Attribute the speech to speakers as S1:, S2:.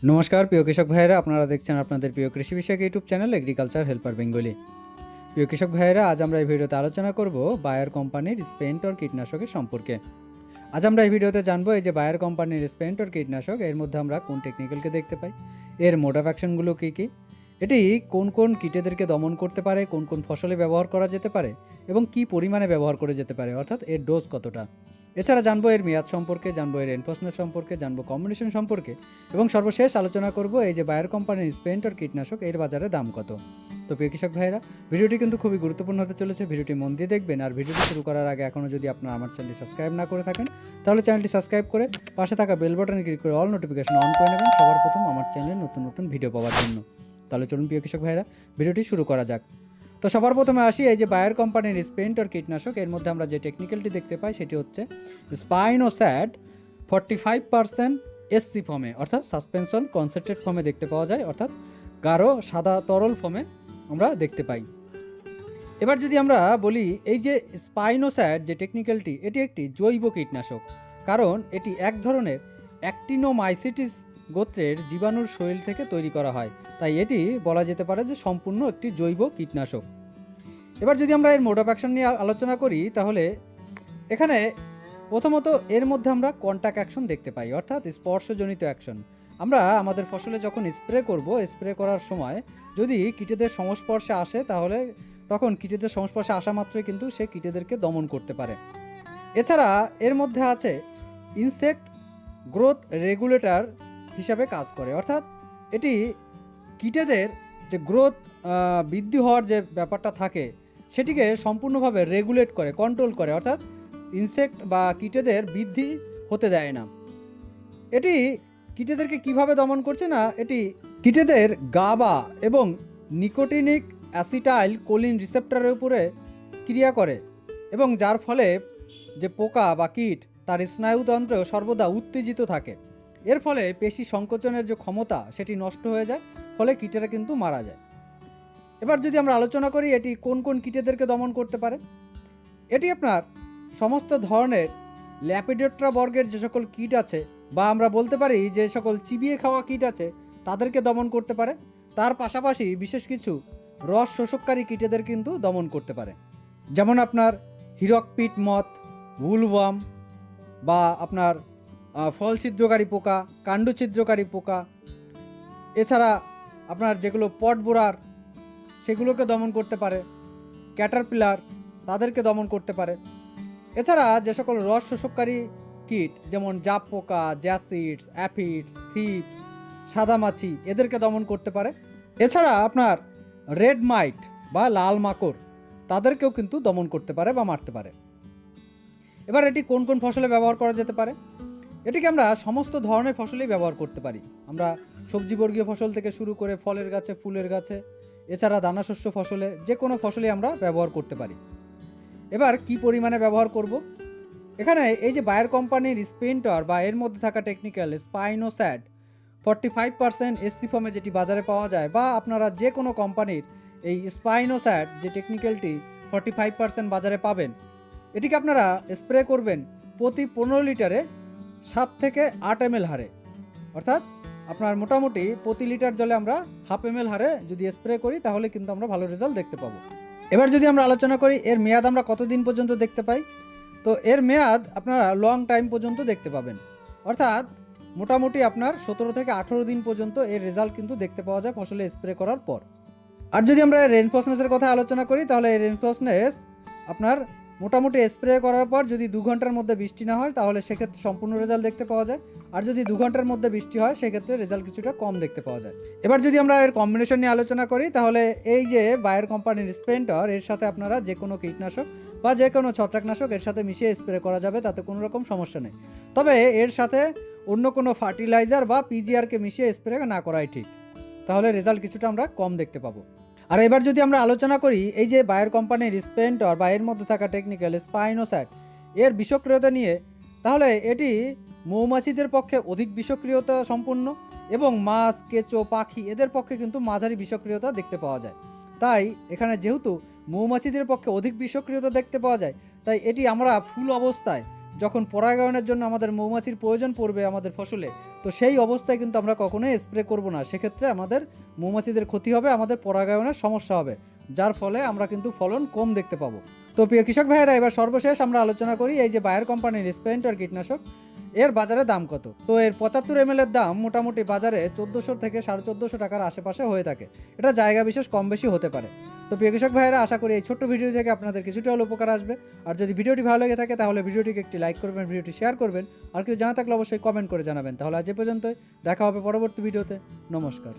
S1: নমস্কার প্রিয় কৃষক ভাইয়েরা, আপনারা দেখছেন আপনাদের প্রিয় কৃষি বিষয়ক YouTube channel agriculture helper Bengali. প্রিয় কৃষক ভাইয়েরা, আজ আমরা এই ভিডিওতে আলোচনা করব বায়ার কোম্পানির স্পেন্টর কীটনাশকের সম্পর্কে। আজ আমরা এই ভিডিওতে জানবো এই যে বায়ার কোম্পানির স্পেন্টর কীটনাশক, এর মধ্যে আমরা কোন টেকনিক্যালকে দেখতে পাই, এর মোড অফ অ্যাকশনগুলো কী কী, এটি কোন কোন কীটেদেরকে দমন করতে পারে, কোন কোন ফসলে ব্যবহার করা যেতে পারে এবং কী পরিমাণে ব্যবহার করে যেতে পারে, অর্থাৎ এর ডোজ কতটা। এছাড়া জানবো এর মেয়াদ সম্পর্কে, জানবো এর এনফোর্সমেন্ট সম্পর্কে, জানবো কম্বিনেশন সম্পর্কে এবং সর্বশেষ আলোচনা করব এই যে বায়ার কোম্পানির স্পেন্টর কীটনাশক এর বাজারে দাম কত। তো প্রিয় কৃষক ভাইরা, ভিডিওটি কিন্তু খুবই গুরুত্বপূর্ণ হতে চলেছে, ভিডিওটি মন দিয়ে দেখবেন। আর ভিডিওটি শুরু করার আগে এখনও যদি আপনারা আমার চ্যানেলটি সাবস্ক্রাইব না করে থাকেন, তাহলে চ্যানেলটি সাবস্ক্রাইব করে পাশে থাকা বেল বাটনে ক্লিক করে অল নোটিফিকেশন অন করে নেবেন সবার প্রথম আমার চ্যানেলে নতুন নতুন ভিডিও পাওয়ার জন্য। তাহলে চলুন প্রিয় কৃষক ভাইরা, ভিডিওটি শুরু করা যাক। তো সবার প্রথমে আসি এই যে বায়ার কোম্পানির স্পেন্টর কীটনাশক, এর মধ্যে আমরা যে টেকনিক্যালটি দেখতে পাই সেটি হচ্ছে স্পাইনোস্যাট 45% এসসি ফর্মে, অর্থাৎ সাসপেনশন কনসেন্ট্রেট ফর্মে দেখতে পাওয়া যায়, অর্থাৎ গাঢ় সাদা তরল ফর্মে আমরা দেখতে পাই। এবার যদি আমরা বলি এই যে স্পাইনোস্যাট যে টেকনিক্যালটি, এটি একটি জৈব কীটনাশক, কারণ এটি এক ধরনের অ্যাক্টিনোমাইসিটিস গোত্রের জীবাণুর শরীর থেকে তৈরি করা হয়, তাই এটি বলা যেতে পারে যে সম্পূর্ণ একটি জৈব কীটনাশক। এবার যদি আমরা এর মোড অফ অ্যাকশন নিয়ে আলোচনা করি, তাহলে এখানে প্রথমত এর মধ্যে আমরা কন্টাক্ট অ্যাকশন দেখতে পাই, অর্থাৎ স্পর্শজনিত অ্যাকশন। আমরা আমাদের ফসলে যখন স্প্রে করব, স্প্রে করার সময় যদি কীটেদের সংস্পর্শে আসে, তাহলে তখন কীটেদের সংস্পর্শে আসা মাত্রই কিন্তু সে কীটেদেরকে দমন করতে পারে। এছাড়া এর মধ্যে আছে ইনসেক্ট গ্রোথ রেগুলেটর হিসাবে কাজ করে, অর্থাৎ এটি কীটেদের যে গ্রোথ বৃদ্ধি হওয়ার যে ব্যাপারটা থাকে সেটিকে সম্পূর্ণভাবে রেগুলেট করে, কন্ট্রোল করে, অর্থাৎ ইনসেক্ট বা কীটেদের বৃদ্ধি হতে দেয় না। এটি কীটেদেরকে কিভাবে দমন করছে না, এটি কীটেদের গাবা এবং নিকোটিনিক অ্যাসিটাইল কোলিন রিসেপ্টরের উপরে ক্রিয়া করে এবং যার ফলে যে পোকা বা কীট তার স্নায়ুতন্ত্র সর্বদা উত্তেজিত থাকে। এর ফলে পেশি সংকোচনের যে ক্ষমতা সেটি নষ্ট হয়ে যায়, ফলে কীটেরা কিন্তু মারা যায়। এবার যদি আমরা আলোচনা করি এটি কোন কোন কীটেদেরকে দমন করতে পারে, এটি আপনার সমস্ত ধরনের ল্যাপিডোপ্টেরা বর্গের যে সকল কীট আছে, বা আমরা বলতে পারি যে সকল চিবিয়ে খাওয়া কীট আছে, তাদেরকে দমন করতে পারে। তার পাশাপাশি বিশেষ কিছু রস শোষককারী কীটেদের কিন্তু দমন করতে পারে, যেমন আপনার হিরকপিট মথ, উলওয়ার্ম, বা আপনার ফল ছিদ্রকারী পোকা, কাণ্ড ছিদ্রকারী পোকা। এছাড়া আপনার যেগুলো পট বোরার, সেগুলোকে দমন করতে পারে। ক্যাটারপিলার, তাদেরকে দমন করতে পারে। এছাড়া যে সকল রস শোষককারী কীট, যেমন জাপ পোকা, জ্যাসিডস, অ্যাফিডস, থিপস, সাদামাছি, এদেরকে দমন করতে পারে। এছাড়া আপনার রেড মাইট বা লাল মাকড়, তাদেরকেও কিন্তু দমন করতে পারে বা মারতে পারে। এবার এটি কোন কোন ফসলে ব্যবহার করা যেতে পারে, এটিকে আমরা সমস্ত ধরনের ফসলেই ব্যবহার করতে পারি। আমরা সবজিবর্গীয় ফসল থেকে শুরু করে ফলের গাছে, ফুলের গাছে, এছাড়া দানাশস্য ফসলে, যে কোনো ফসলেই আমরা ব্যবহার করতে পারি। এবার কি পরিমাণে ব্যবহার করব, এখানে এই যে বায়ার কোম্পানির স্পেন্টর বা এর মধ্যে থাকা টেকনিক্যাল স্পাইনোস্যাট 45% এসসি ফর্মে যেটি বাজারে পাওয়া যায়, বা আপনারা যে কোনো কোম্পানির এই স্পাইনোস্যাট যে টেকনিক্যালটি 45% বাজারে পাবেন, এটিকে আপনারা স্প্রে করবেন প্রতি 15 লিটারে 7 থেকে 8 ml হারে, অর্থাৎ আপনার মোটামুটি প্রতি লিটার জলে আমরা হাফ ml হারে যদি স্প্রে করি, তাহলে কিন্তু আমরা ভালো রেজাল্ট দেখতে পাবো। এবার যদি আমরা আলোচনা করি এর মেয়াদ আমরা কতদিন পর্যন্ত দেখতে পাই, তো এর মেয়াদ আপনারা লং টাইম পর্যন্ত দেখতে পাবেন, অর্থাৎ মোটামুটি আপনার 17 থেকে 18 দিন পর্যন্ত এর রেজাল্ট কিন্তু দেখতে পাওয়া যায় ফসলে স্প্রে করার পর। আর যদি আমরা রেনফোর্সনেসের কথা আলোচনা করি, তাহলে এই রেনফোর্সনেস আপনার মোটামুটি স্প্রে করার পর যদি 2 ঘন্টার মধ্যে বৃষ্টি না হয়, তাহলে সেক্ষেত্রে সম্পূর্ণ রেজাল্ট দেখতে পাওয়া যায়। আর যদি 2 ঘন্টার মধ্যে বৃষ্টি হয়, সেক্ষেত্রে রেজাল্ট কিছুটা কম দেখতে পাওয়া যায়। এবার যদি আমরা এর কম্বিনেশন নিয়ে আলোচনা করি, তাহলে এই যে বায়ার কোম্পানির স্পেন্টর, এর সাথে আপনারা যে কোনো কীটনাশক বা যে কোনো ছত্রাকনাশক এর সাথে মিশিয়ে স্প্রে করা যাবে, তাতে কোনো রকম সমস্যা নেই। তবে এর সাথে অন্য কোনো ফার্টিলাইজার বা পিজিআরকে মিশিয়ে স্প্রে না করাই ঠিক, তাহলে রেজাল্ট কিছুটা আমরা কম দেখতে পাবো। আর এবার যদি আমরা আলোচনা করি এই যে বায়ার কোম্পানির স্পেন্টর বা এর মধ্যে থাকা টেকনিক্যাল স্পাইনোস্যাট এর বিষক্রিয়তা নিয়ে, তাহলে এটি মৌমাছিদের পক্ষে অধিক বিষক্রিয়তা সম্পন্ন এবং মাছ, কেঁচো, পাখি এদের পক্ষে কিন্তু মাঝারি বিষক্রিয়তা দেখতে পাওয়া যায়। তাই এখানে যেহেতু মৌমাছিদের পক্ষে অধিক বিষক্রিয়তা দেখতে পাওয়া যায়, তাই এটি আমরা ফুল অবস্থায় যখন পরাগায়নের জন্য আমাদের মৌমাছির প্রয়োজন পড়বে আমাদের ফসলে, তো সেই অবস্থায় কিন্তু আমরা কখনোই স্প্রে করব না। সেক্ষেত্রে আমাদের মৌমাছিদের ক্ষতি হবে, আমাদের পরাগায়নের সমস্যা হবে, যার ফলে আমরা কিন্তু ফলন কম দেখতে পাবো। তো প্রিয় কৃষক ভাইয়েরা, এবার সর্বশেষ আমরা আলোচনা করি এই যে বায়ার কোম্পানির স্প্রেন্টর কীটনাশক, এর বাজারে দাম কত। তো এর 75 ml এর দাম মোটামুটি বাজারে 1400 থেকে 1450 টাকার আশেপাশে হয়ে থাকে। এটা জায়গা বিশেষ কম বেশি হতে পারে। তো প্রিয় কৃষক ভাইয়েরা, আশা করি এই ছোট্ট ভিডিও থেকে আপনাদের কিছুটা হলেও উপকার আসবে। আর যদি ভিডিওটি ভালো লেগে থাকে তাহলে ভিডিওটিকে একটি লাইক করবেন, ভিডিওটি শেয়ার করবেন, আর কেউ জানা থাকলে অবশ্যই কমেন্ট করে জানাবেন। তাহলে আজ এ পর্যন্তই, দেখা হবে পরবর্তী ভিডিওতে। নমস্কার।